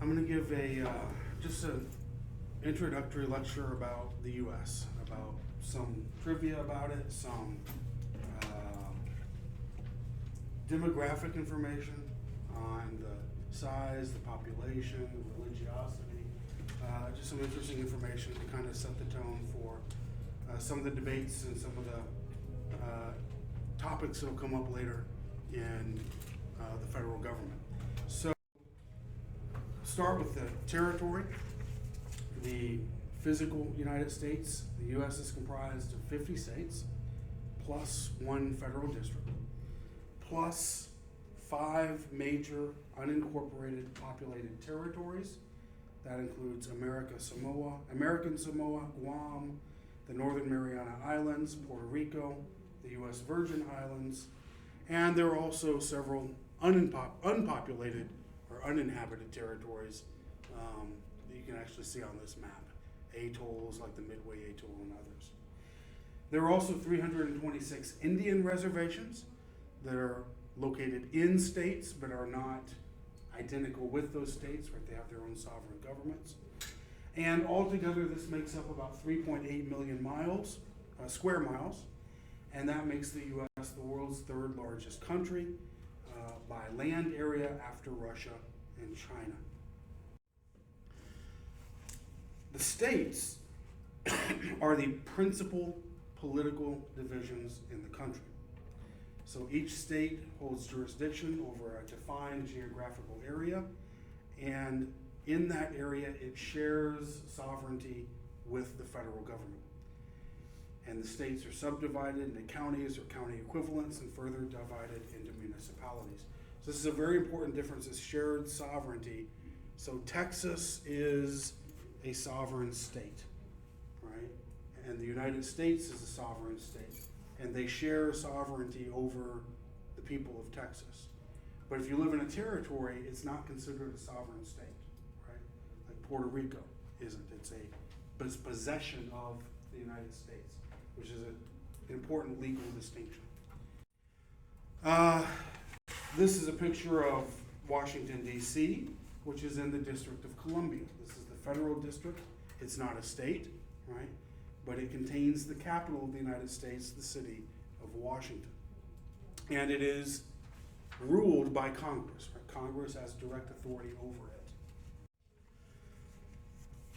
I'm going to give just an introductory lecture about the U.S., about some trivia about it, some demographic information on the size, the population, the religiosity, just some interesting information to kind of set the tone for some of the debates and some of the topics that will come up later in the federal government. So, start with the territory. The physical United States, the U.S. is comprised of 50 states, plus one federal district, plus 5 major unincorporated populated territories. That includes American Samoa, Guam, the Northern Mariana Islands, Puerto Rico, the U.S. Virgin Islands, and there are also several unpopulated or uninhabited territories that you can actually see on this map. Atolls like the Midway Atoll and others. There are also 326 Indian reservations that are located in states but are not identical with those states, right? They have their own sovereign governments. And altogether, this makes up about 3.8 million square miles, and that makes the U.S. the world's 3rd largest country by land area after Russia and China. The states are the principal political divisions in the country. So each state holds jurisdiction over a defined geographical area, and in that area it shares sovereignty with the federal government. And the states are subdivided into counties or county equivalents and further divided into municipalities. So this is a very important difference, is shared sovereignty. So Texas is a sovereign state, right? And the United States is a sovereign state. And they share sovereignty over the people of Texas. But if you live in a territory, it's not considered a sovereign state, right? Like Puerto Rico isn't. It's possession of the United States, which is an important legal distinction. This is a picture of Washington, D.C., which is in the District of Columbia. This is the federal district. It's not a state, right? But it contains the capital of the United States, the city of Washington. And it is ruled by Congress, right? Congress has direct authority over it.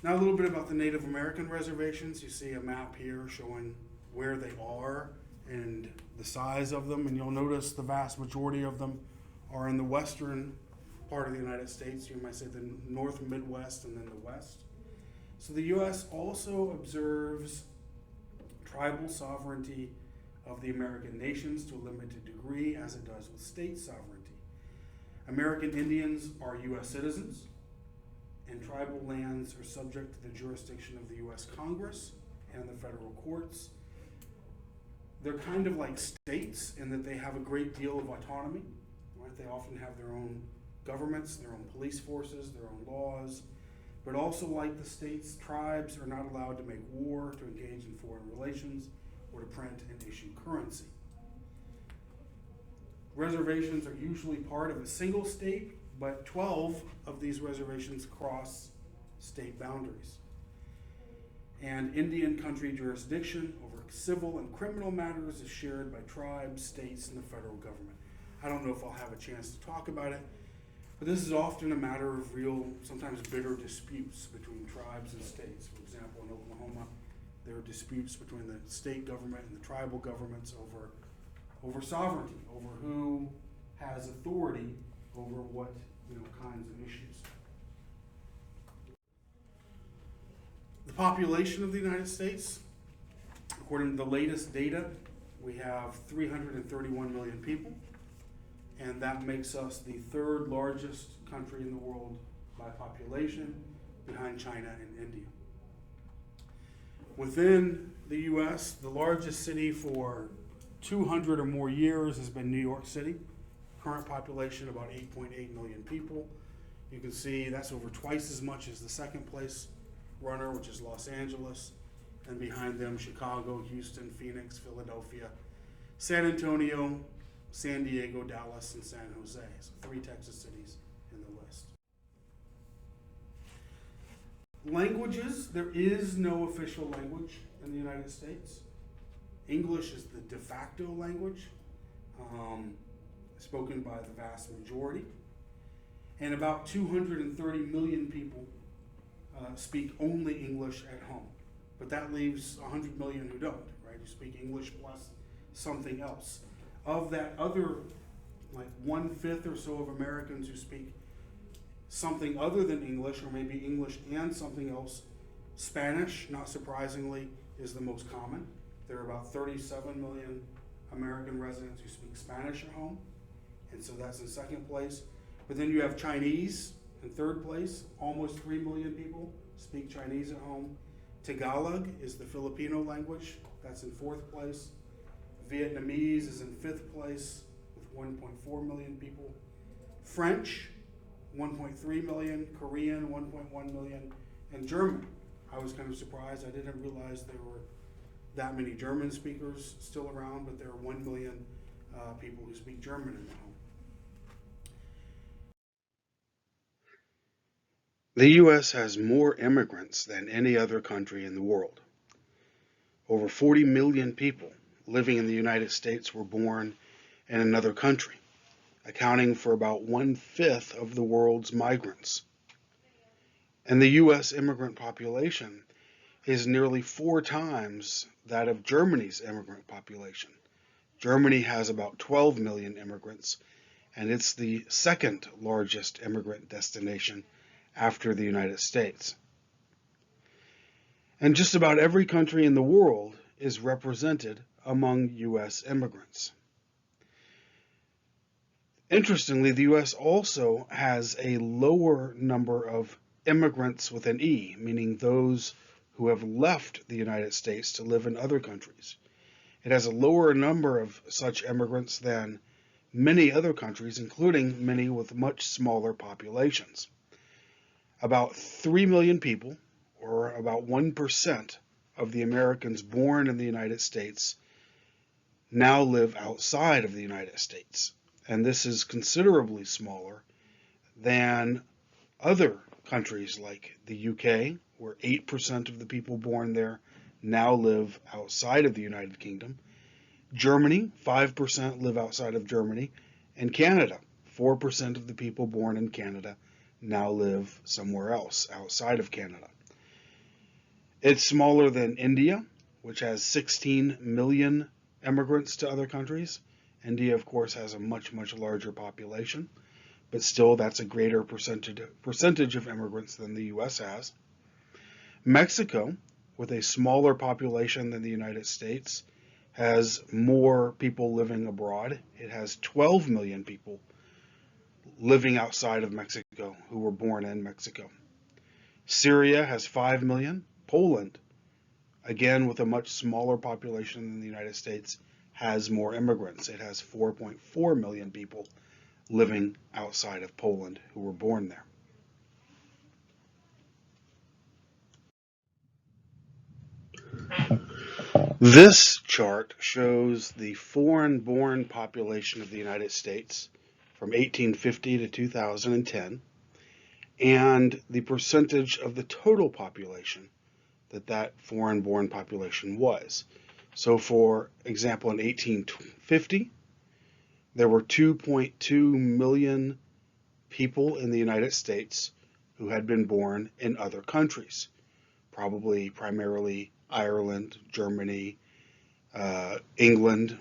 Now a little bit about the Native American reservations. You see a map here showing where they are and the size of them, and you'll notice the vast majority of them are in the western part of the United States. You might say the North Midwest and then the West. So the U.S. also observes tribal sovereignty of the American nations to a limited degree, as it does with state sovereignty. American Indians are U.S. citizens, and tribal lands are subject to the jurisdiction of the U.S. Congress and the federal courts. They're kind of like states in that they have a great deal of autonomy, right? They often have their own governments, their own police forces, their own laws. But also, like the states, tribes are not allowed to make war, to engage in foreign relations, or to print and issue currency. Reservations are usually part of a single state, but 12 of these reservations cross state boundaries. And Indian country jurisdiction over civil and criminal matters is shared by tribes, states, and the federal government. I don't know if I'll have a chance to talk about it, but this is often a matter of real, sometimes bitter disputes between tribes and states. For example, in Oklahoma, there are disputes between the state government and the tribal governments over sovereignty, over who has authority over what kinds of issues. The population of the United States, according to the latest data, we have 331 million people. And that makes us the 3rd largest country in the world by population, behind China and India. Within the U.S., the largest city for 200 or more years has been New York City. Current population about 8.8 million people. You can see that's over twice as much as the second place runner, which is Los Angeles. And behind them, Chicago, Houston, Phoenix, Philadelphia, San Antonio, San Diego, Dallas, and San Jose. So 3 Texas cities in the list. Languages, there is no official language in the United States. English is the de facto language, spoken by the vast majority. And about 230 million people speak only English at home. But that leaves 100 million who don't, right? Who speak English plus something else. Of that other, like 1/5 or so of Americans who speak something other than English, or maybe English and something else, Spanish, not surprisingly, is the most common. There are about 37 million American residents who speak Spanish at home, and so that's in second place. But then you have Chinese in third place. Almost 3 million people speak Chinese at home. Tagalog is the Filipino language. That's in fourth place. Vietnamese is in fifth place with 1.4 million people. French, 1.3 million. Korean, 1.1 million. And German. I was kind of surprised. I didn't realize there were that many German speakers still around, but there are 1 million people who speak German in the home. The U.S. has more immigrants than any other country in the world. Over 40 million people living in the United States were born in another country, accounting for about 1/5 of the world's migrants. And the U.S. immigrant population is nearly 4 times that of Germany's immigrant population. Germany has about 12 million immigrants, and it's the second largest immigrant destination after the United States. And just about every country in the world is represented among U.S. immigrants. Interestingly, the U.S. also has a lower number of immigrants with an E, meaning those who have left the United States to live in other countries. It has a lower number of such immigrants than many other countries, including many with much smaller populations. About 3 million people, or about 1% of the Americans born in the United States, now live outside of the United States. And this is considerably smaller than other countries like the UK, where 8% of the people born there now live outside of the United Kingdom. Germany, 5% live outside of Germany. And Canada, 4% of the people born in Canada now live somewhere else outside of Canada. It's smaller than India, which has 16 million immigrants to other countries. India, of course, has a much, much larger population, but still that's a greater percentage of immigrants than the U.S. has. Mexico, with a smaller population than the United States, has more people living abroad. It has 12 million people living outside of Mexico who were born in Mexico. Syria has 5 million. Poland, again with a much smaller population than the United States, has more immigrants. It has 4.4 million people living outside of Poland who were born there. This chart shows the foreign-born population of the United States from 1850 to 2010, and the percentage of the total population that foreign-born population was. So for example, in 1850, there were 2.2 million people in the United States who had been born in other countries, probably primarily Ireland, Germany, England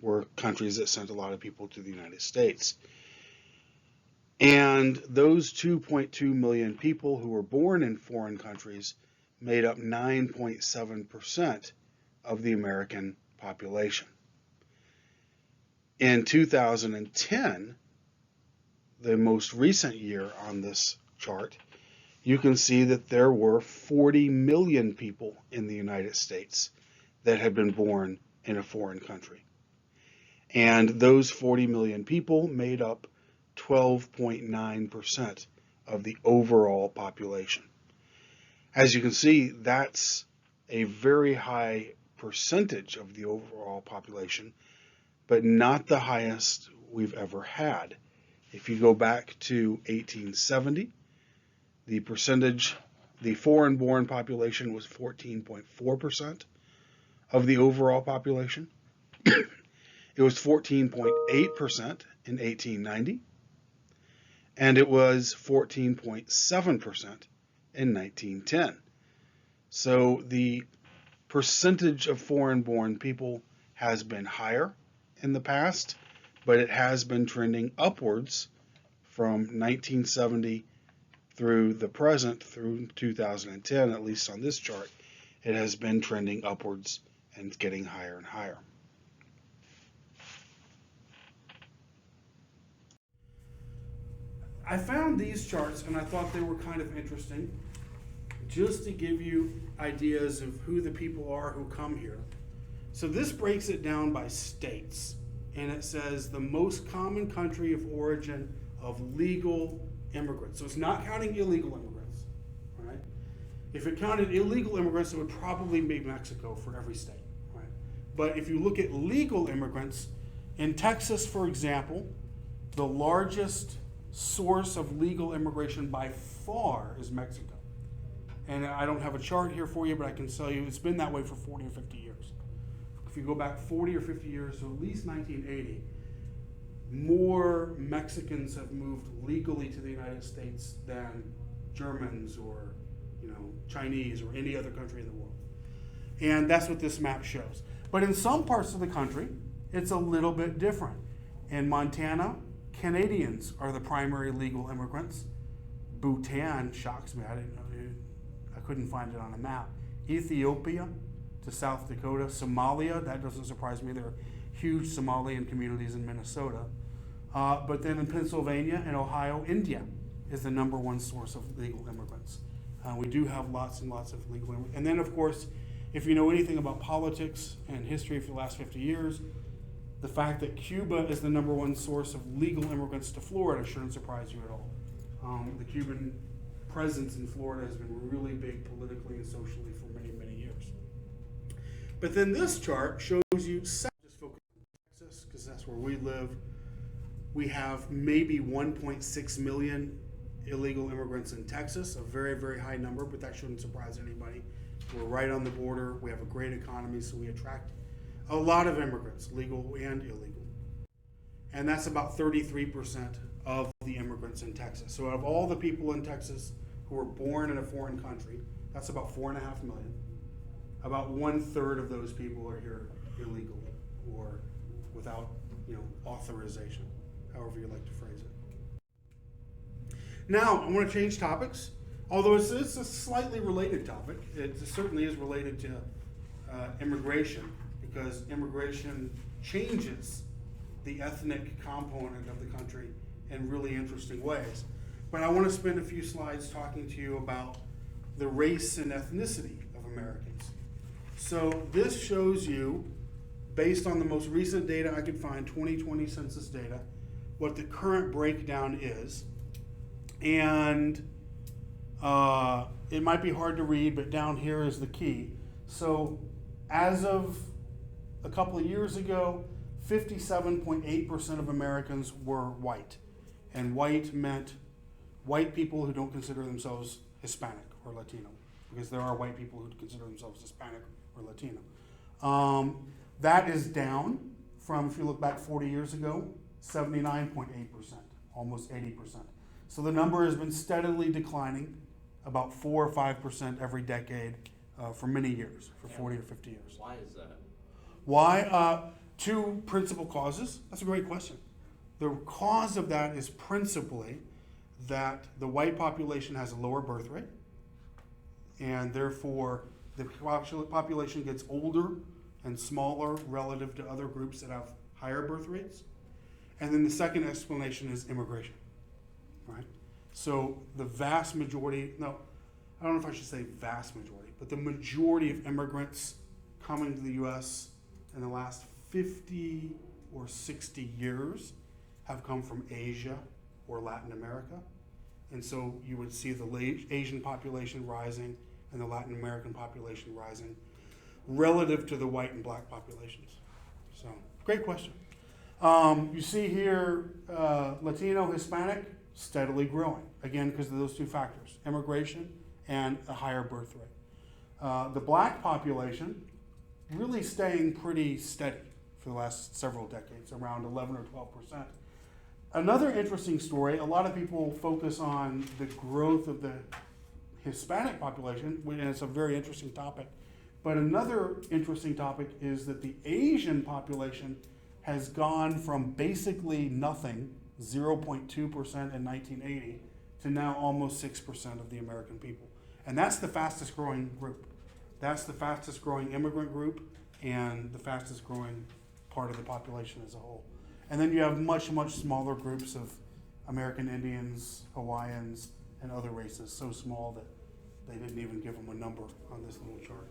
were countries that sent a lot of people to the United States. And those 2.2 million people who were born in foreign countries made up 9.7% of the American population. In 2010, the most recent year on this chart, you can see that there were 40 million people in the United States that had been born in a foreign country. And those 40 million people made up 12.9% of the overall population. As you can see, that's a very high percentage of the overall population, but not the highest we've ever had. If you go back to 1870, the percentage The foreign-born population was 14.4% of the overall population. It was 14.8% in 1890, and it was 14.7% in 1910. So the percentage of foreign-born people has been higher in the past, but it has been trending upwards from 1970 through the present, through 2010, at least on this chart. It has been trending upwards and getting higher and higher. I found these charts and I thought they were kind of interesting, just to give you ideas of who the people are who come here. So this breaks it down by states, and it says the most common country of origin of legal immigrants. So it's not counting illegal immigrants, right? If it counted illegal immigrants, it would probably be Mexico for every state, right? But if you look at legal immigrants, in Texas, for example, the largest source of legal immigration by far is Mexico. And I don't have a chart here for you, but I can tell you it's been that way for 40 or 50 years. If you go back 40 or 50 years, so at least 1980, more Mexicans have moved legally to the United States than Germans or Chinese or any other country in the world. And that's what this map shows. But in some parts of the country, it's a little bit different. In Montana, Canadians are the primary legal immigrants. Bhutan shocks me. I couldn't find it on a map. Ethiopia to South Dakota. Somalia, that doesn't surprise me. There are huge Somalian communities in Minnesota. But then in Pennsylvania and Ohio, India is the #1 source of legal immigrants. We do have lots and lots of legal immigrants. And then, of course, if you know anything about politics and history for the last 50 years, the fact that Cuba is the #1 source of legal immigrants to Florida shouldn't surprise you at all. The Cuban presence in Florida has been really big politically and socially for many, many years. But then this chart shows you, just focus on Texas, because that's where we live. We have maybe 1.6 million illegal immigrants in Texas, a very, very high number, but that shouldn't surprise anybody. We're right on the border. We have a great economy, so we attract a lot of immigrants, legal and illegal. And that's about 33% of the immigrants in Texas. So of all the people in Texas who were born in a foreign country, that's about 4.5 million. About 1/3 of those people are here illegally or without authorization, however you like to phrase it. Now, I want to change topics. Although it's a slightly related topic, it certainly is related to immigration, because immigration changes the ethnic component of the country in really interesting ways. But I want to spend a few slides talking to you about the race and ethnicity of Americans. So this shows you, based on the most recent data I could find, 2020 census data, what the current breakdown is. And it might be hard to read, but down here is the key. So as of a couple of years ago, 57.8% of Americans were white. And white meant white people who don't consider themselves Hispanic or Latino, because there are white people who consider themselves Hispanic or Latino. That is down from, if you look back 40 years ago, 79.8%, almost 80%. So the number has been steadily declining, about 4 or 5% every decade for many years, for 40 or 50 years. Why is that? Why? Two principal causes. That's a great question. The cause of that is principally that the white population has a lower birth rate, and therefore the population gets older and smaller relative to other groups that have higher birth rates. And then the second explanation is immigration, right? So the vast majority, no, I don't know if I should say vast majority, but the majority of immigrants coming to the U.S. in the last 50 or 60 years have come from Asia or Latin America. And so you would see the Asian population rising and the Latin American population rising relative to the white and black populations. So, great question. You see here, Latino, Hispanic, steadily growing. Again, because of those two factors, immigration and a higher birth rate. The black population really staying pretty steady for the last several decades, around 11 or 12%. Another interesting story, a lot of people focus on the growth of the Hispanic population, and it's a very interesting topic. But another interesting topic is that the Asian population has gone from basically nothing, 0.2% in 1980, to now almost 6% of the American people. And that's the fastest growing group. That's the fastest growing immigrant group and the fastest growing part of the population as a whole. And then you have much, much smaller groups of American Indians, Hawaiians, and other races, so small that they didn't even give them a number on this little chart.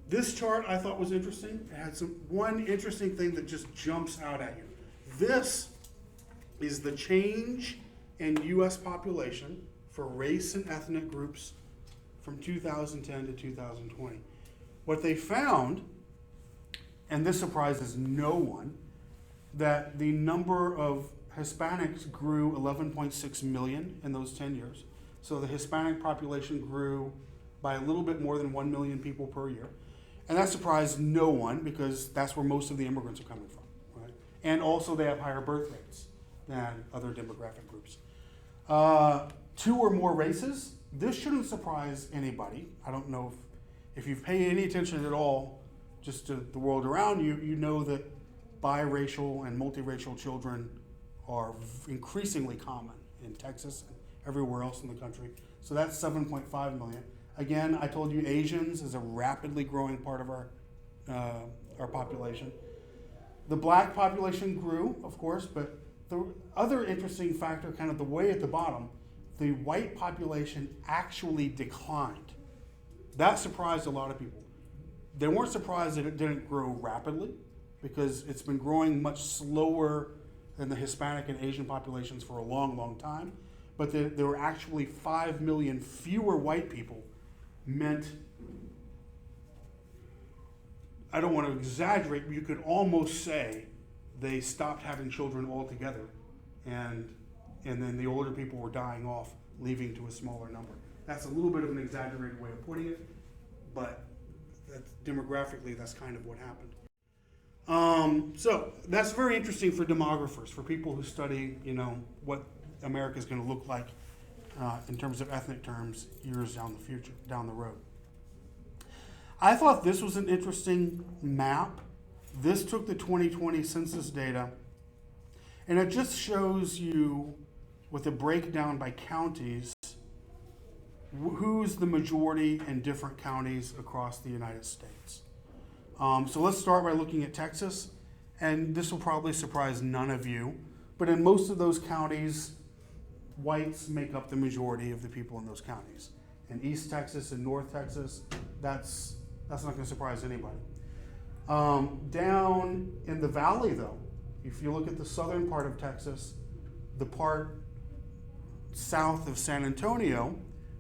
This chart I thought was interesting. It had one interesting thing that just jumps out at you. This is the change in U.S. population for race and ethnic groups from 2010 to 2020. What they found, and this surprises no one, that the number of Hispanics grew 11.6 million in those 10 years. So the Hispanic population grew by a little bit more than 1 million people per year. And that surprised no one because that's where most of the immigrants are coming from, right? And also they have higher birth rates than other demographic groups. 2 or more races, this shouldn't surprise anybody. I don't know if you've paid any attention at all just to the world around you, you know that biracial and multiracial children are increasingly common in Texas and everywhere else in the country. So that's 7.5 million. Again, I told you Asians is a rapidly growing part of our population. The black population grew, of course, but the other interesting factor, kind of the way at the bottom, the white population actually declined. That surprised a lot of people. They weren't surprised that it didn't grow rapidly because it's been growing much slower than the Hispanic and Asian populations for a long, long time. But there were actually 5 million fewer white people meant, I don't want to exaggerate, but you could almost say they stopped having children altogether, and then the older people were dying off, leaving to a smaller number. That's a little bit of an exaggerated way of putting it, but demographically, that's kind of what happened. So that's very interesting for demographers, for people who study, what America is going to look like in terms of ethnic terms years down the road. I thought this was an interesting map. This took the 2020 census data, and it just shows you with a breakdown by counties who's the majority in different counties across the United States. So let's start by looking at Texas, and this will probably surprise none of you, but in most of those counties, whites make up the majority of the people in those counties. In East Texas and North Texas, that's not going to surprise anybody. Down in the valley, though, if you look at the southern part of Texas, the part south of San Antonio,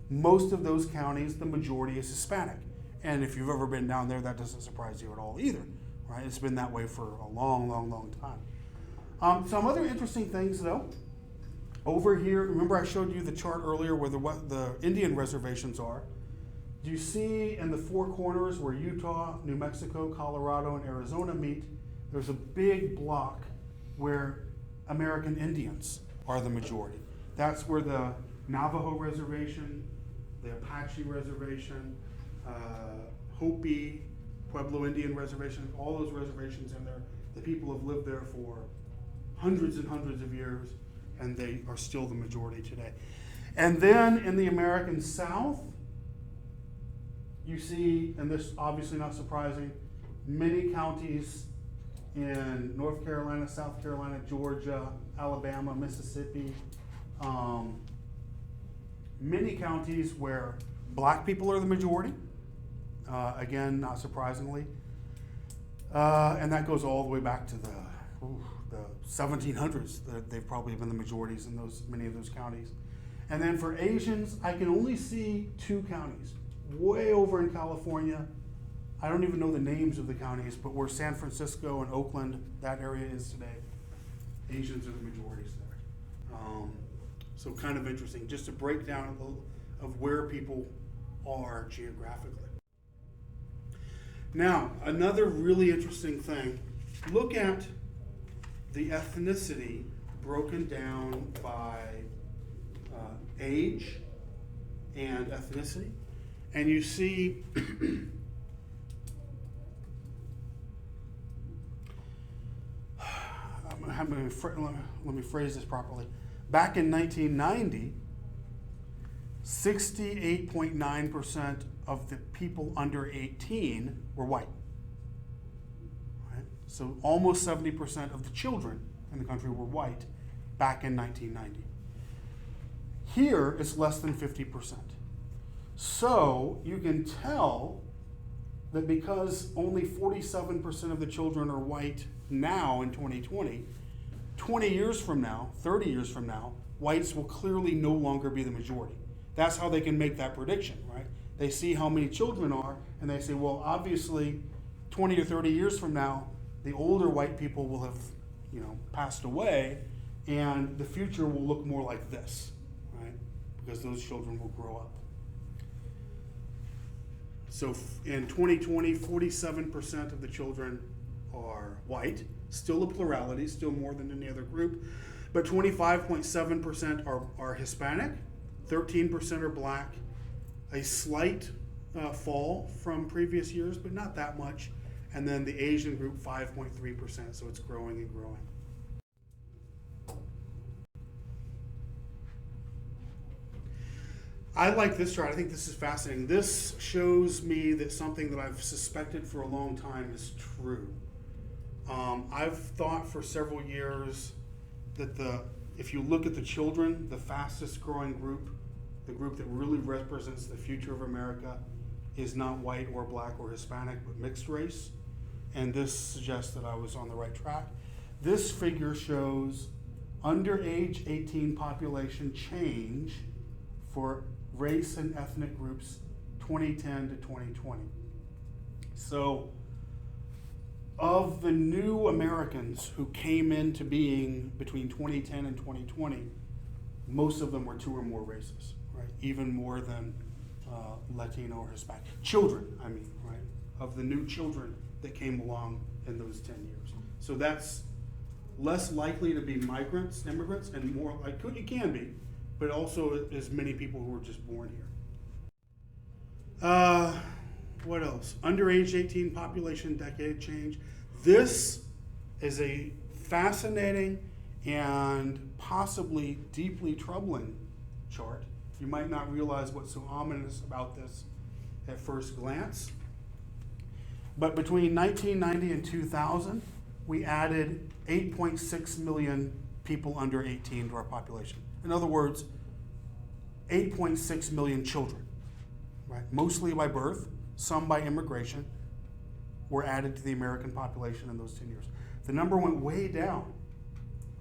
most of those counties, the majority is Hispanic. And if you've ever been down there, that doesn't surprise you at all either, right? It's been that way for a long, long, long time. Some other interesting things, though. Over here, remember I showed you the chart earlier where the Indian reservations are. Do you see in the 4 corners where Utah, New Mexico, Colorado, and Arizona meet, there's a big block where American Indians are the majority. That's where the Navajo Reservation, the Apache Reservation, Hopi, Pueblo Indian Reservation, all those reservations in there, the people have lived there for hundreds and hundreds of years, and they are still the majority today. And then in the American South, you see, and this obviously not surprising, many counties in North Carolina, South Carolina, Georgia, Alabama, Mississippi, many counties where black people are the majority, again, not surprisingly. And that goes all the way back to the 1700s. They've probably been the majorities in many of those counties. And then for Asians, I can only see 2 counties. Way over in California, I don't even know the names of the counties, but where San Francisco and Oakland, that area is today, Asians are the majorities there. So kind of interesting, just a breakdown of where people are geographically. Now, another really interesting thing, look at the ethnicity broken down by age and ethnicity. And you see let me phrase this properly. Back in 1990, 68.9% of the people under 18 were white. Right? So almost 70% of the children in the country were white back in 1990. Here, it's less than 50%. So you can tell that because only 47% of the children are white now in 2020, 20 years from now, 30 years from now, whites will clearly no longer be the majority. That's how they can make that prediction, right? They see how many children are, and they say, well, obviously, 20 or 30 years from now, the older white people will have, passed away, and the future will look more like this, right? Because those children will grow up. So in 2020, 47% of the children are white, still a plurality, still more than any other group, but 25.7% are Hispanic, 13% are black, a slight fall from previous years, but not that much, and then the Asian group, 5.3%, so it's growing and growing. I like this chart. I think this is fascinating. This shows me that something that I've suspected for a long time is true. I've thought for several years that if you look at the children, the fastest growing group, the group that really represents the future of America, is not white or black or Hispanic, but mixed race. And this suggests that I was on the right track. This figure shows under age 18 population change for race and ethnic groups 2010 to 2020. So of the new Americans who came into being between 2010 and 2020, most of them were two or more races, right? Even more than Latino or Hispanic. Children, I mean, right? Of the new children that came along in those 10 years. So that's less likely to be migrants, immigrants, and more like it can be, but also as many people who were just born here. What else? Under age 18 population decade change. This is a fascinating and possibly deeply troubling chart. You might not realize what's so ominous about this at first glance. But between 1990 and 2000, we added 8.6 million people under 18 to our population. In other words, 8.6 million children, right? Mostly by birth, some by immigration, were added to the American population in those 10 years. The number went way down.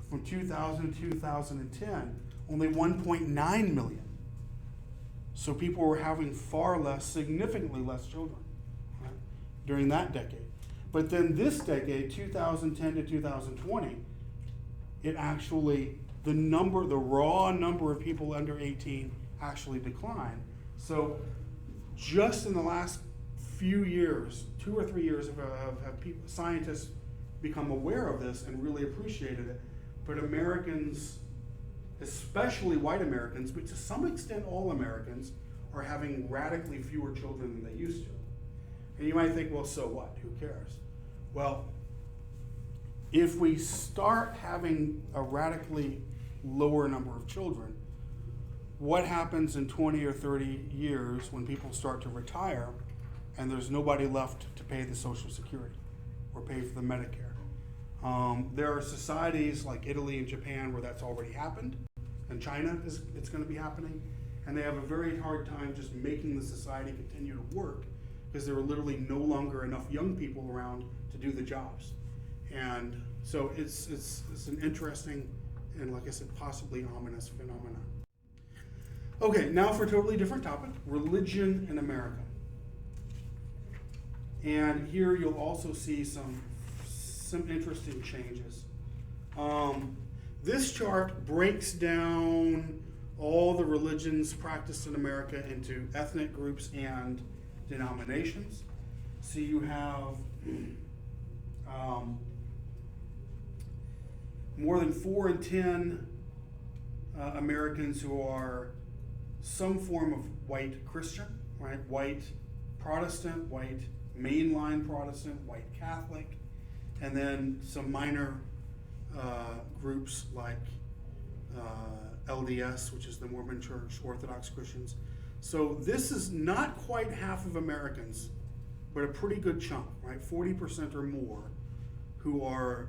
From 2000 to 2010, only 1.9 million. So people were having far less, significantly less children, right, during that decade. But then this decade, 2010 to 2020, it actually, the raw number of people under 18 actually declined. So just in the last few years, 2 or 3 years, have people, scientists become aware of this and really appreciated it. But Americans, especially white Americans, but to some extent all Americans, are having radically fewer children than they used to. And you might think, well, so what? Who cares? Well, if we start having a radically lower number of children, what happens in 20 or 30 years when people start to retire and there's nobody left to pay the Social Security or pay for the Medicare? There are societies like Italy and Japan where that's already happened, and China it's going to be happening, and they have a very hard time just making the society continue to work because there are literally no longer enough young people around to do the jobs. And so it's an interesting and, like I said, possibly ominous phenomenon. Okay, now for a totally different topic, religion in America. And here you'll also see some interesting changes. This chart breaks down all the religions practiced in America into ethnic groups and denominations. So you have more than 4 in 10 Americans who are some form of white Christian, right? White Protestant, white mainline Protestant, white Catholic, and then some minor groups like LDS, which is the Mormon Church, Orthodox Christians. So this is not quite half of Americans, but a pretty good chunk, right? 40% or more who are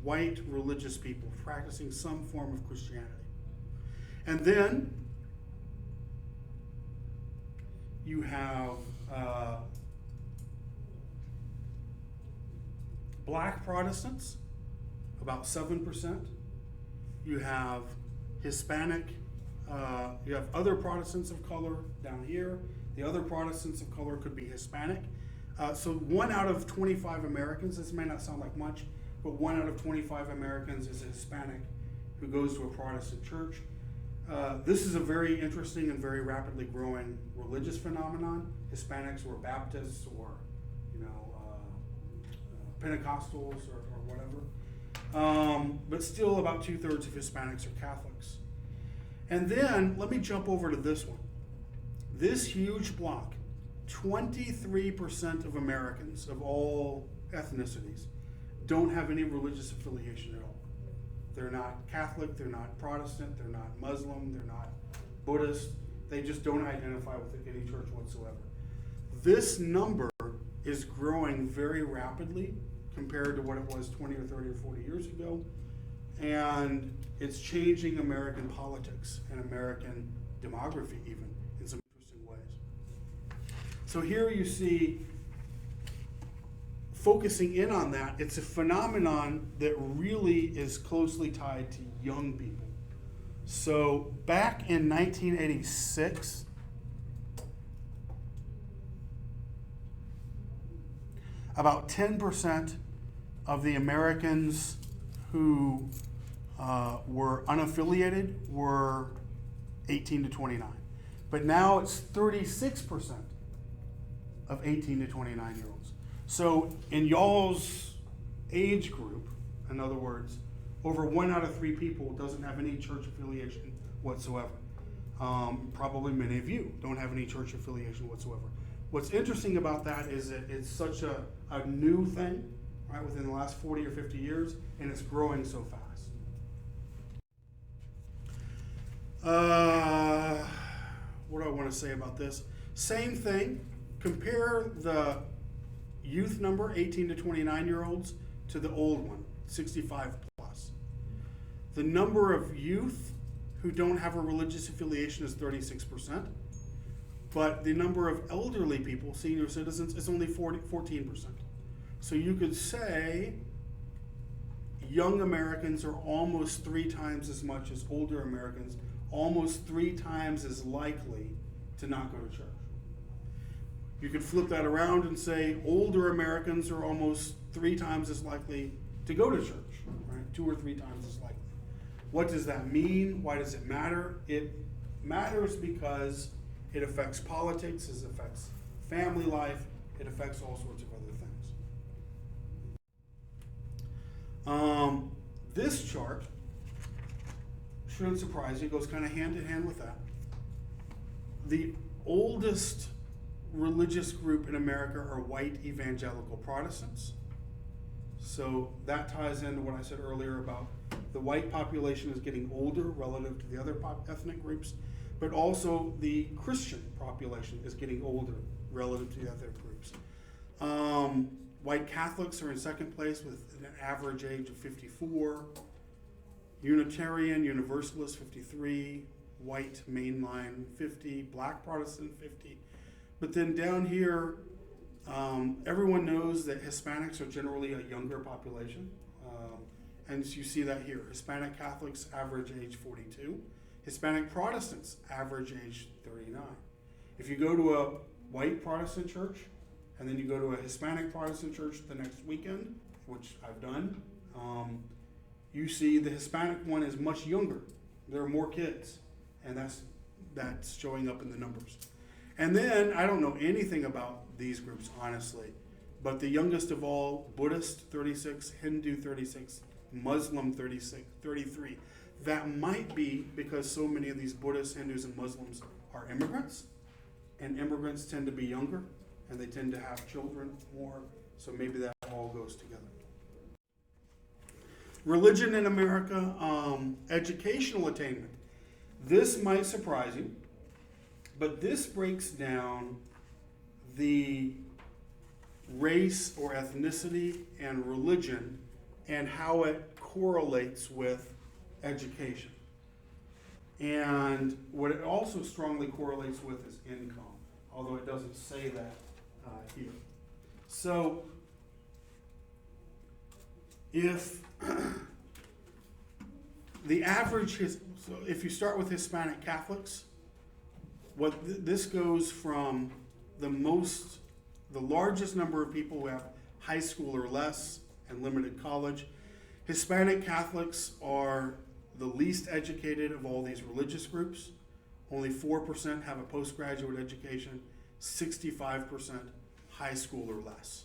white religious people practicing some form of Christianity. And then you have black Protestants, about 7%. You have Hispanic, you have other Protestants of color down here. The other Protestants of color could be Hispanic. So 1 out of 25 Americans, this may not sound like much, but 1 out of 25 Americans is a Hispanic who goes to a Protestant church. This is a very interesting and very rapidly growing religious phenomenon. Hispanics or Baptists or, Pentecostals or whatever. But still about 2/3 of Hispanics are Catholics. And then let me jump over to this one. This huge block, 23% of Americans of all ethnicities don't have any religious affiliation at all. They're not Catholic, they're not Protestant, they're not Muslim, they're not Buddhist. They just don't identify with any church whatsoever. This number is growing very rapidly compared to what it was 20 or 30 or 40 years ago. And it's changing American politics and American demography even in some interesting ways. So here you see, focusing in on that, it's a phenomenon that really is closely tied to young people. So back in 1986, about 10% of the Americans who were unaffiliated were 18 to 29. But now it's 36% of 18 to 29-year-olds. So in y'all's age group, in other words, over 1 out of 3 people doesn't have any church affiliation whatsoever. Probably many of you don't have any church affiliation whatsoever. What's interesting about that is that it's such a new thing, right, within the last 40 or 50 years, and it's growing so fast. What do I want to say about this? Same thing. Compare the youth number, 18 to 29-year-olds, to the old one, 65 plus. The number of youth who don't have a religious affiliation is 36%, but the number of elderly people, senior citizens, is only 14%. So you could say young Americans are almost 3 times as much as older Americans, almost 3 times as likely to not go to church. You could flip that around and say older Americans are almost 3 times as likely to go to church, right? 2 or 3 times as likely. What does that mean? Why does it matter? It matters because it affects politics, it affects family life, it affects all sorts of other things. This chart shouldn't surprise you, it goes kind of hand in hand with that. The oldest religious group in America are white evangelical Protestants. So that ties into what I said earlier about the white population is getting older relative to the other ethnic groups, but also the Christian population is getting older relative to the other groups. White Catholics are in second place with an average age of 54. Unitarian, Universalist, 53. White mainline, 50. Black Protestant, 50. But then down here, everyone knows that Hispanics are generally a younger population. And you see that here. Hispanic Catholics, average age 42. Hispanic Protestants, average age 39. If you go to a white Protestant church, and then you go to a Hispanic Protestant church the next weekend, which I've done, You see the Hispanic one is much younger. There are more kids, and that's showing up in the numbers. And then, I don't know anything about these groups, honestly, but the youngest of all, Buddhist 36, Hindu 36, Muslim 36, 33. That might be because so many of these Buddhists, Hindus, and Muslims are immigrants, and immigrants tend to be younger, and they tend to have children more, so maybe that all goes together. Religion in America, educational attainment. This might surprise you, but this breaks down the race or ethnicity and religion and how it correlates with education. And what it also strongly correlates with is income, although it doesn't say that here. So if the average so if you start with Hispanic Catholics, this goes from the largest number of people who have high school or less and limited college. Hispanic Catholics are the least educated of all these religious groups. Only 4% have a postgraduate education, 65% high school or less.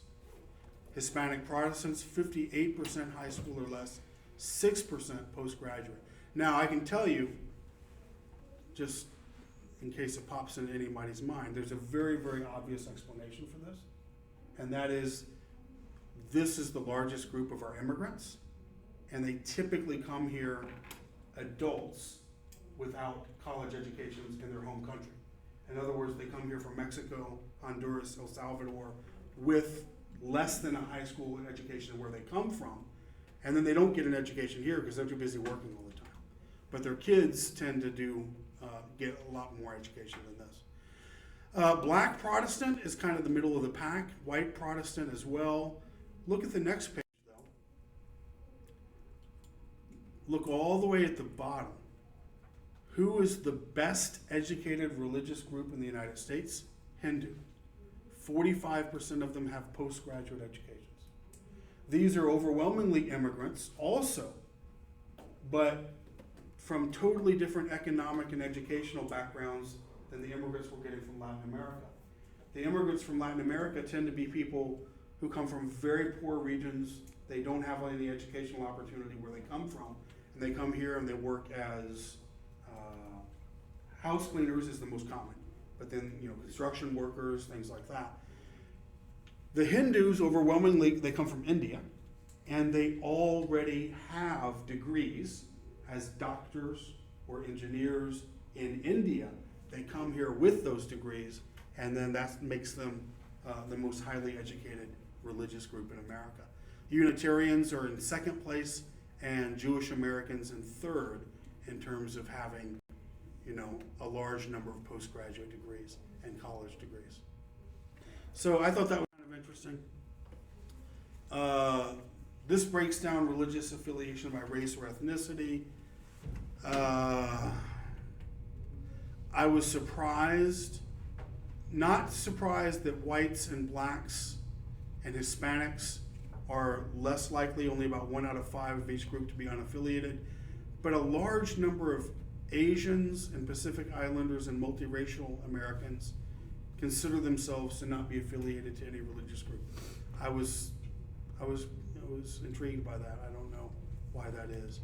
Hispanic Protestants, 58% high school or less, 6% postgraduate. Now, I can tell you, just in case it pops into anybody's mind, there's a very, very obvious explanation for this, and that is this is the largest group of our immigrants, and they typically come here adults without college educations in their home country. In other words, they come here from Mexico, Honduras, El Salvador with less than a high school education where they come from, and then they don't get an education here because they're too busy working all the time. But their kids tend to get a lot more education than this. Black Protestant is kind of the middle of the pack. White Protestant as well. Look at the next page, though. Look all the way at the bottom. Who is the best educated religious group in the United States? Hindu. 45% of them have postgraduate educations. These are overwhelmingly immigrants also, but from totally different economic and educational backgrounds than the immigrants we're getting from Latin America. The immigrants from Latin America tend to be people who come from very poor regions. They don't have any educational opportunity where they come from, and they come here and they work as house cleaners is the most common, but then construction workers, things like that. The Hindus overwhelmingly, they come from India, and they already have degrees as doctors or engineers in India. They come here with those degrees, and then that makes them the most highly educated religious group in America. Unitarians are in second place, and Jewish Americans in third in terms of having a large number of postgraduate degrees and college degrees. So I thought that was kind of interesting. This breaks down religious affiliation by race or ethnicity. I was not surprised that whites and blacks and Hispanics are less likely, only about 1 out of 5 of each group to be unaffiliated, but a large number of Asians and Pacific Islanders and multiracial Americans consider themselves to not be affiliated to any religious group. I was intrigued by that. I don't know why that is.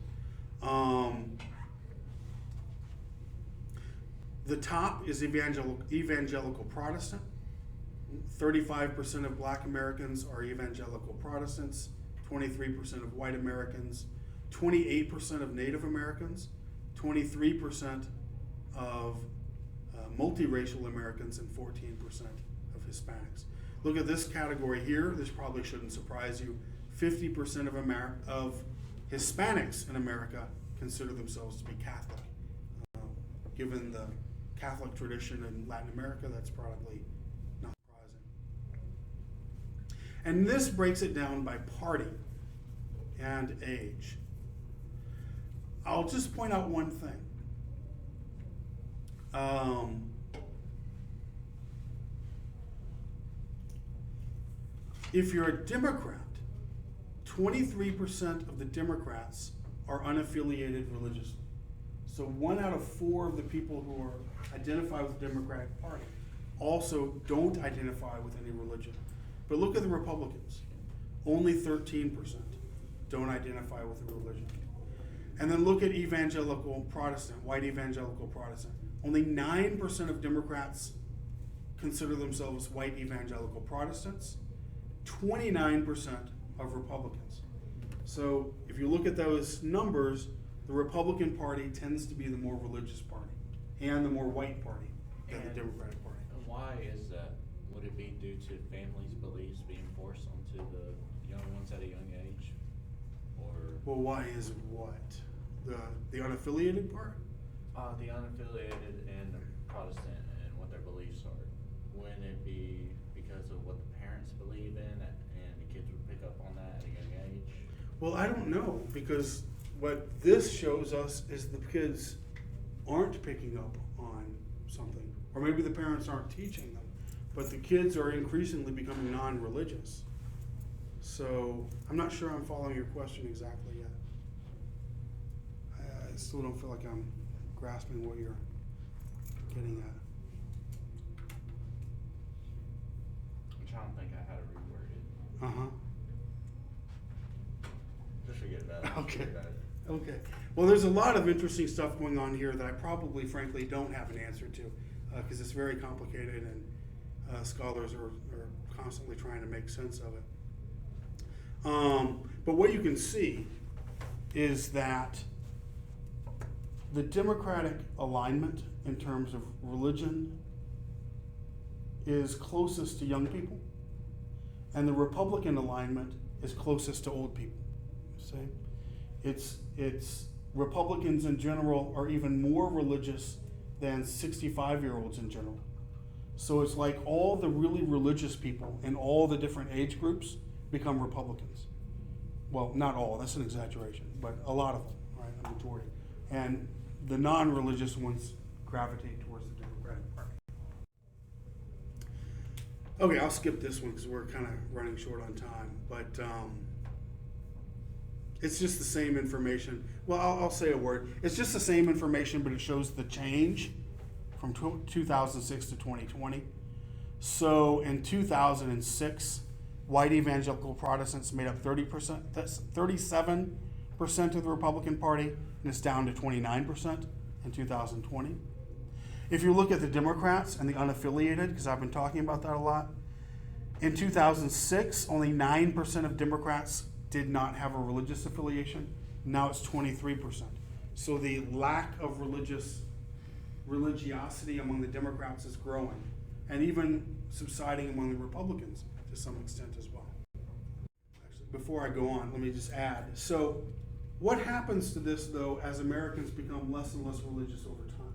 The top is evangelical Protestant. 35% of black Americans are evangelical Protestants, 23% of white Americans, 28% of Native Americans, 23% of multiracial Americans, and 14% of Hispanics. Look at this category here. This probably shouldn't surprise you. 50% of Hispanics in America consider themselves to be Catholic. Given the Catholic tradition in Latin America, that's probably not surprising. And this breaks it down by party and age. I'll just point out one thing. If you're a Democrat, 23% of the Democrats are unaffiliated religious. So 1 out of 4 of the people who are identify with the Democratic Party also don't identify with any religion. But look at the Republicans. Only 13% don't identify with a religion. And then look at evangelical Protestant, white evangelical Protestant. Only 9% of Democrats consider themselves white evangelical Protestants, 29% of Republicans. So if you look at those numbers, the Republican Party tends to be the more religious party and the more white party than the Democratic Party. And why is that? Would it be due to families' beliefs being forced onto the young ones at a young age? Or Well, why is what? The unaffiliated part? the unaffiliated and the Protestant and what their beliefs are? Wouldn't it be because of what the parents believe in and the kids would pick up on that at a young age? Well, I don't know, because what this shows us is the kids aren't picking up on something. Or maybe the parents aren't teaching them, but the kids are increasingly becoming non-religious. So I'm not sure I'm following your question exactly yet. I still don't feel like I'm grasping what you're getting at. I'm trying to think how to reword it. Uh-huh. Just forget about it. Okay. Forget about it. Okay. Well, there's a lot of interesting stuff going on here that I probably, frankly, don't have an answer to, because it's very complicated and scholars are constantly trying to make sense of it. But what you can see is that the Democratic alignment in terms of religion is closest to young people, and the Republican alignment is closest to old people. See? It's Republicans in general are even more religious than 65-year-olds in general. So it's like all the really religious people in all the different age groups become Republicans. Well, not all, that's an exaggeration, but a lot of them, right, a majority. And the non-religious ones gravitate towards the Democratic Party. Okay, I'll skip this one because we're kind of running short on time, but it's just the same information. Well, I'll say a word. It's just the same information, but it shows the change from 2006 to 2020. So in 2006, white evangelical Protestants made up 30%, that's 37% of the Republican Party, and it's down to 29% in 2020. If you look at the Democrats and the unaffiliated, because I've been talking about that a lot, in 2006, only 9% of Democrats did not have a religious affiliation. Now it's 23%. So the lack of religiosity among the Democrats is growing, and even subsiding among the Republicans to some extent as well. Actually, before I go on, let me just add. So what happens to this, though, as Americans become less and less religious over time?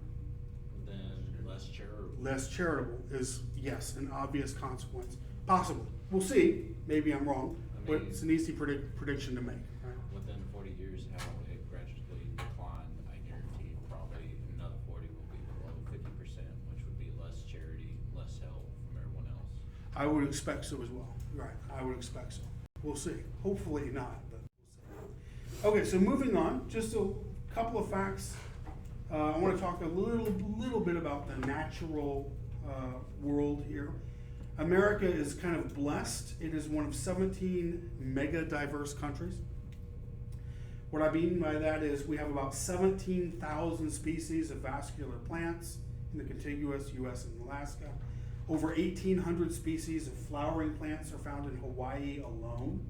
Then less charitable. Less charitable is, yes, an obvious consequence. Possibly. We'll see. Maybe I'm wrong, but it's an easy prediction to make. Right? Within 40 years, how it gradually declined, I guarantee probably another 40 will be below 50%, which would be less charity, less help from everyone else. I would expect so as well. Right, I would expect so. We'll see. Hopefully not, but we'll see. Okay, so moving on, just a couple of facts. I want to talk a little bit about the natural world here. America is kind of blessed. It is one of 17 mega diverse countries. What I mean by that is we have about 17,000 species of vascular plants in the contiguous U.S. and Alaska. Over 1,800 species of flowering plants are found in Hawaii alone.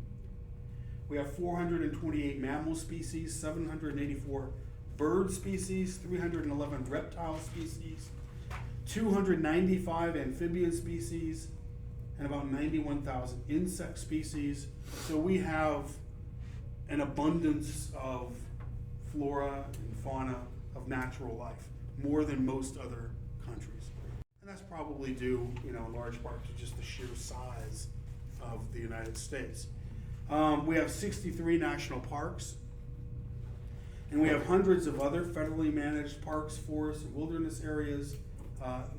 We have 428 mammal species, 784 bird species, 311 reptile species, 295 amphibian species, and about 91,000 insect species. So we have an abundance of flora and fauna of natural life, more than most other countries. And that's probably due, in large part to just the sheer size of the United States. We have 63 national parks, and we have hundreds of other federally managed parks, forests, and wilderness areas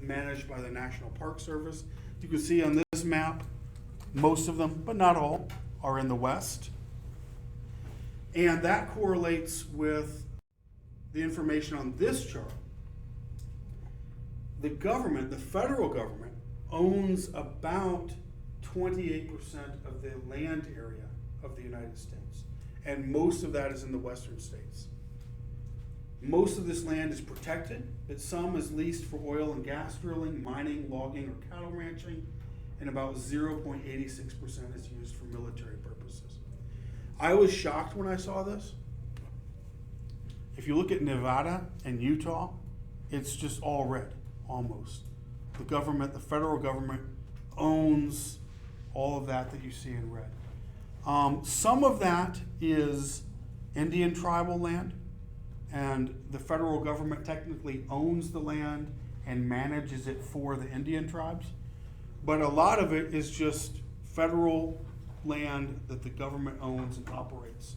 managed by the National Park Service. You can see on this map, most of them, but not all, are in the West. And that correlates with the information on this chart. The government, the federal government, owns about 28% of the land area of the United States. And most of that is in the western states. Most of this land is protected, but some is leased for oil and gas drilling, mining, logging, or cattle ranching, and about 0.86% is used for military purposes. I was shocked when I saw this. If you look at Nevada and Utah, it's just all red, almost. The government, the federal government, owns all of that you see in red. Some of that is Indian tribal land, and the federal government technically owns the land and manages it for the Indian tribes. But a lot of it is just federal land that the government owns and operates.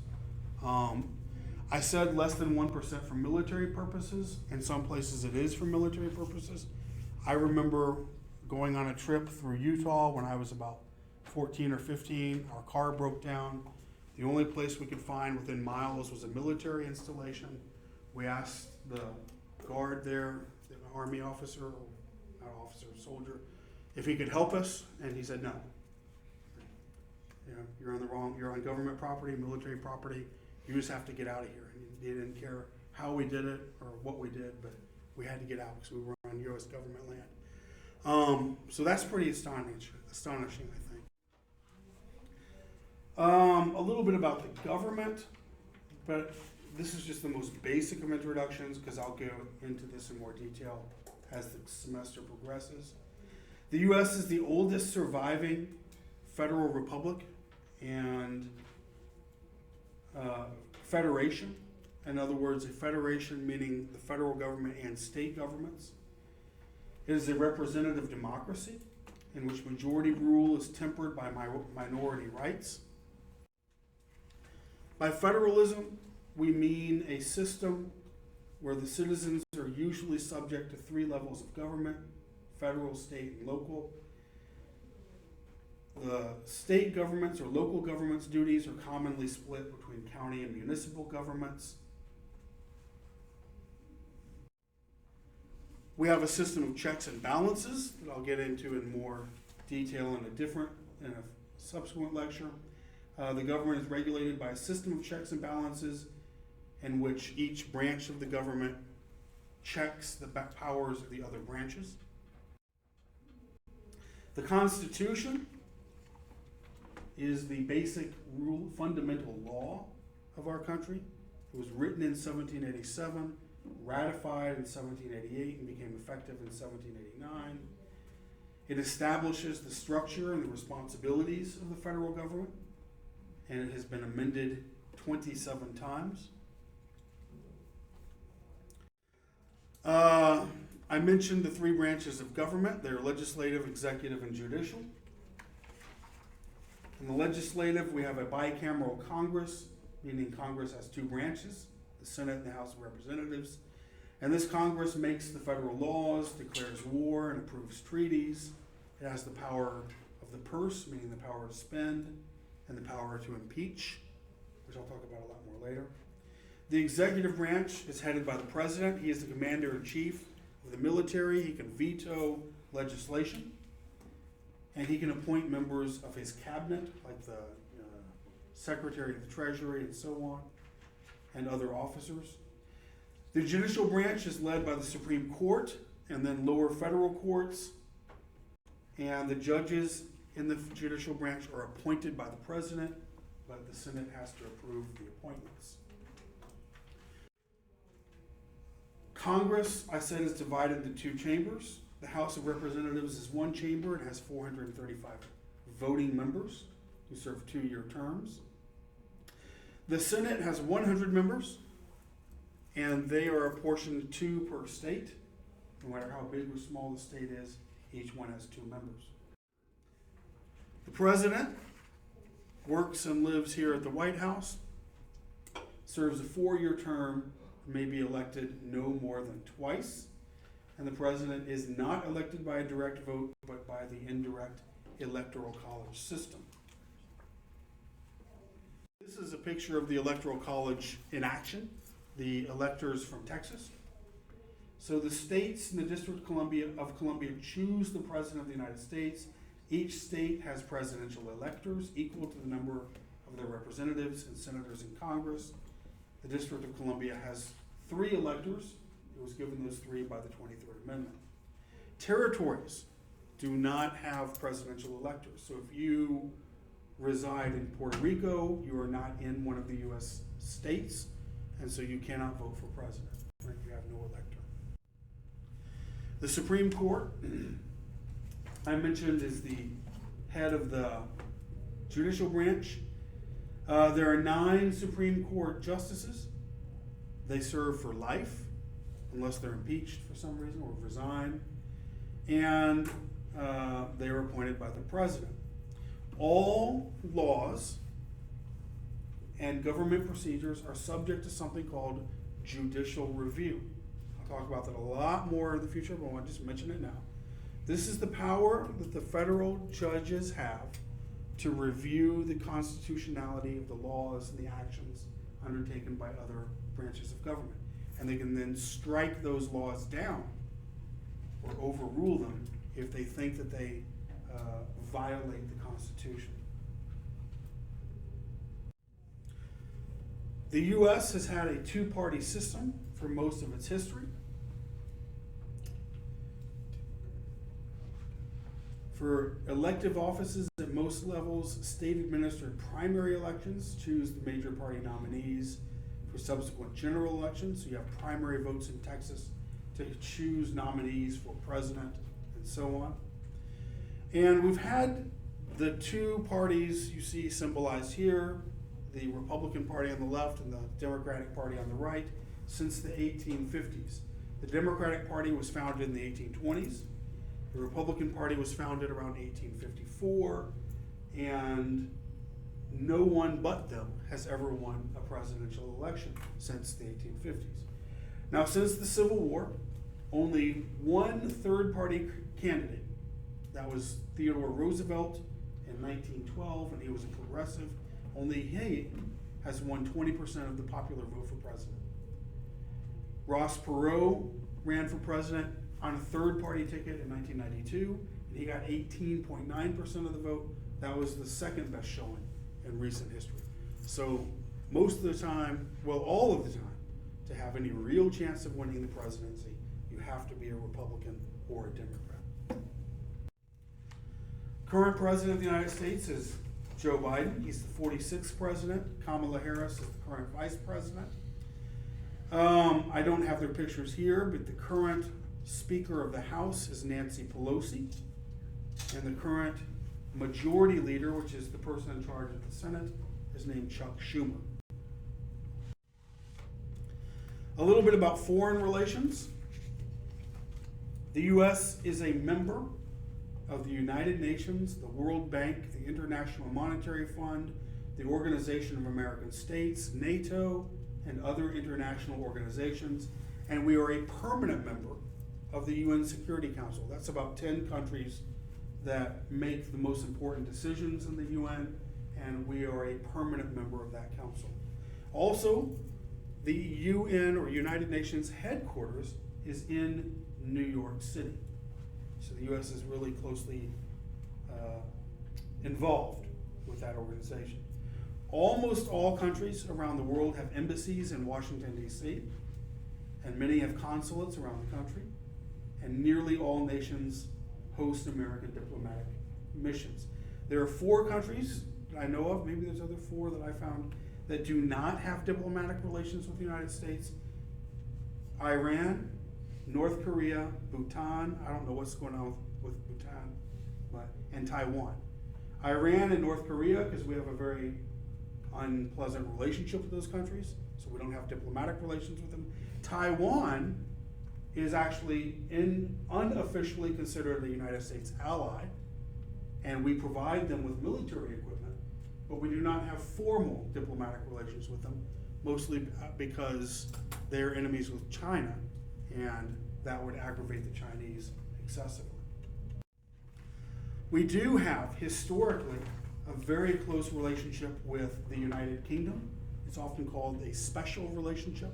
I said less than 1% for military purposes. In some places it is for military purposes. I remember going on a trip through Utah when I was about 14 or 15. Our car broke down. The only place we could find within miles was a military installation. We asked the guard there, the Army officer, not officer, soldier, if he could help us, and he said no. You know, you're on government property, military property. You just have to get out of here. And he didn't care how we did it or what we did, but we had to get out because we were on U.S. government land. So that's pretty astonishing, I think. A little bit about the government, but this is just the most basic of introductions because I'll go into this in more detail as the semester progresses. The U.S. is the oldest surviving federal republic and federation. In other words, a federation meaning the federal government and state governments. It is a representative democracy in which majority rule is tempered by minority rights. By federalism, we mean a system where the citizens are usually subject to 3 levels of government: federal, state, and local. The state governments or local governments' duties are commonly split between county and municipal governments. We have a system of checks and balances that I'll get into in more detail in a subsequent lecture. The government is regulated by a system of checks and balances in which each branch of the government checks the powers of the other branches. The Constitution is the basic rule, fundamental law of our country. It was written in 1787, ratified in 1788, and became effective in 1789. It establishes the structure and the responsibilities of the federal government, and it has been amended 27 times. I mentioned the 3 branches of government. They're legislative, executive, and judicial. In the legislative, we have a bicameral Congress, meaning Congress has 2 branches, the Senate and the House of Representatives. And this Congress makes the federal laws, declares war, and approves treaties. It has the power of the purse, meaning the power to spend, and the power to impeach, which I'll talk about a lot more later. The executive branch is headed by the president. He is the commander-in-chief of the military. He can veto legislation, and he can appoint members of his cabinet, like the Secretary of the Treasury and so on, and other officers. The judicial branch is led by the Supreme Court and then lower federal courts, and the judges in the judicial branch are appointed by the president, but the Senate has to approve the appointments. Congress, I said, is divided into 2 chambers. The House of Representatives is 1 chamber. It has 435 voting members who serve 2-year terms. The Senate has 100 members, and they are apportioned 2 per state. No matter how big or small the state is, each one has 2 members. The president works and lives here at the White House, serves a 4-year term, may be elected no more than twice, and the president is not elected by a direct vote, but by the indirect electoral college system. This is a picture of the Electoral College in action, the electors from Texas. So the states in the District of Columbia choose the President of the United States. Each state has presidential electors equal to the number of their representatives and senators in Congress. The District of Columbia has 3 electors. It was given those 3 by the 23rd Amendment. Territories do not have presidential electors. So if you reside in Puerto Rico, you are not in one of the U.S. states, and so you cannot vote for president. Right? You have no elector. The Supreme Court, I mentioned, is the head of the judicial branch. There are 9 Supreme Court justices. They serve for life, unless they're impeached for some reason or resign. And they are appointed by the president. All laws and government procedures are subject to something called judicial review. I'll talk about that a lot more in the future, but I want to just mention it now. This is the power that the federal judges have to review the constitutionality of the laws and the actions undertaken by other branches of government. And they can then strike those laws down or overrule them if they think that they violate the Constitution. The U.S. has had a 2-party system for most of its history. For elective offices at most levels, state-administered primary elections choose the major party nominees for subsequent general elections. So you have primary votes in Texas to choose nominees for president and so on. And we've had the 2 parties you see symbolized here, the Republican Party on the left and the Democratic Party on the right, since the 1850s. The Democratic Party was founded in the 1820s. The Republican Party was founded around 1854, and no one but them has ever won a presidential election since the 1850s. Now, since the Civil War, only one third-party candidate, that was Theodore Roosevelt in 1912, and he was a progressive, only he has won 20% of the popular vote for president. Ross Perot ran for president on a third-party ticket in 1992, and he got 18.9% of the vote. That was the second best showing in recent history. So most of the time, well, all of the time, to have any real chance of winning the presidency, you have to be a Republican or a Democrat. Current president of the United States is Joe Biden. He's the 46th president. Kamala Harris is the current vice president. I don't have their pictures here, but the current Speaker of the House is Nancy Pelosi, and the current Majority Leader, which is the person in charge of the Senate, is named Chuck Schumer. A little bit about foreign relations. The U.S. is a member of the United Nations, the World Bank, the International Monetary Fund, the Organization of American States, NATO, and other international organizations, and we are a permanent member of the UN Security Council. That's about 10 countries that make the most important decisions in the UN, and we are a permanent member of that council. Also, the UN or United Nations headquarters is in New York City. So the U.S. is really closely involved with that organization. Almost all countries around the world have embassies in Washington, D.C., and many have consulates around the country, and nearly all nations host American diplomatic missions. There are 4 countries that I know of, maybe there's other 4 that I found, that do not have diplomatic relations with the United States. Iran, North Korea, Bhutan, I don't know what's going on with Bhutan, and Taiwan. Iran and North Korea, because we have a very unpleasant relationship with those countries, so we don't have diplomatic relations with them. Taiwan is actually unofficially considered a United States ally, and we provide them with military equipment, but we do not have formal diplomatic relations with them, mostly because they're enemies with China, and that would aggravate the Chinese excessively. We do have, historically, a very close relationship with the United Kingdom. It's often called a special relationship.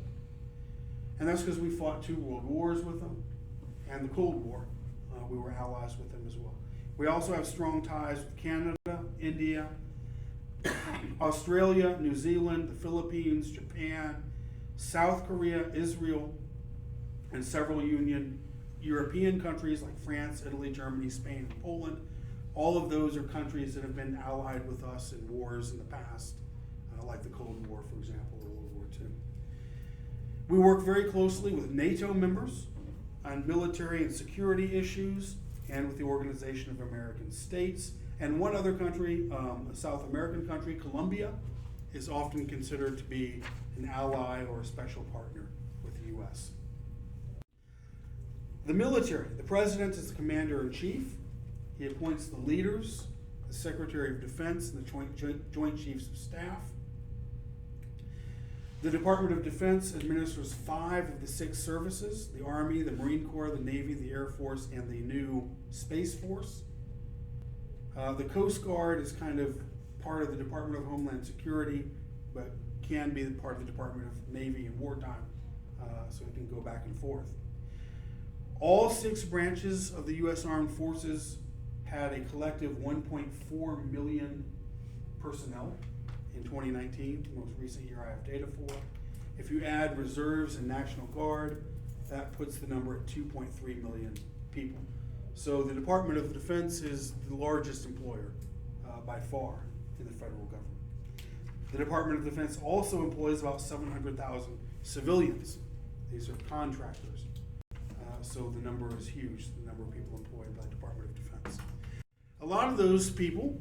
And that's because we fought 2 world wars with them, and the Cold War. We were allies with them as well. We also have strong ties with Canada, India, Australia, New Zealand, the Philippines, Japan, South Korea, Israel, and several European countries like France, Italy, Germany, Spain, and Poland. All of those are countries that have been allied with us in wars in the past, like the Cold War, for example, or World War II. We work very closely with NATO members on military and security issues, and with the Organization of American States. And one other country, a South American country, Colombia, is often considered to be an ally or a special partner with the U.S. The military. The president is the commander-in-chief. He appoints the leaders, the Secretary of Defense, and the Joint Chiefs of Staff. The Department of Defense administers 5 of the 6 services: the Army, the Marine Corps, the Navy, the Air Force, and the new Space Force. The Coast Guard is kind of part of the Department of Homeland Security, but can be part of the Department of Navy in wartime, so it can go back and forth. All 6 branches of the U.S. Armed Forces had a collective 1.4 million personnel in 2019, the most recent year I have data for. If you add reserves and National Guard, that puts the number at 2.3 million people. So the Department of Defense is the largest employer by far in the federal government. The Department of Defense also employs about 700,000 civilians. These are contractors. So the number is huge, the number of people employed by the Department of Defense. A lot of those people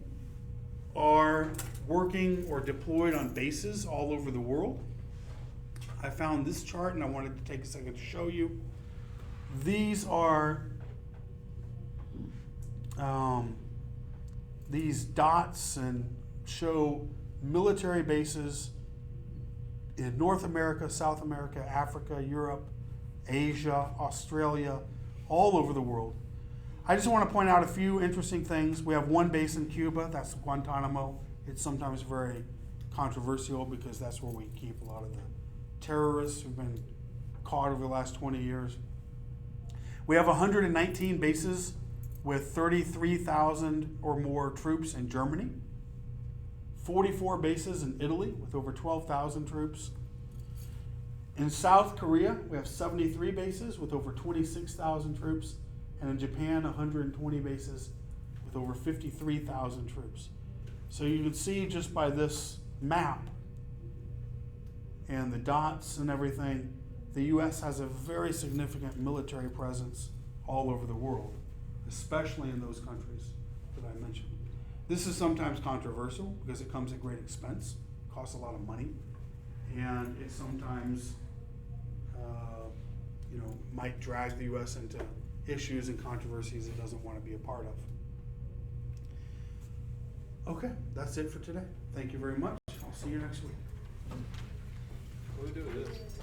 are working or deployed on bases all over the world. I found this chart and I wanted to take a second to show you. These are these dots and show military bases in North America, South America, Africa, Europe, Asia, Australia, all over the world. I just want to point out a few interesting things. We have one base in Cuba, that's Guantanamo. It's sometimes very controversial because that's where we keep a lot of the terrorists who've been caught over the last 20 years. We have 119 bases with 33,000 or more troops in Germany, 44 bases in Italy with over 12,000 troops. In South Korea, we have 73 bases with over 26,000 troops, and in Japan, 120 bases with over 53,000 troops. So you can see just by this map and the dots and everything, the U.S. has a very significant military presence all over the world, especially in those countries that I mentioned. This is sometimes controversial because it comes at great expense, costs a lot of money, and it sometimes might drag the U.S. into issues and controversies it doesn't want to be a part of. Okay, that's it for today. Thank you very much. I'll see you next week. What do we do with this?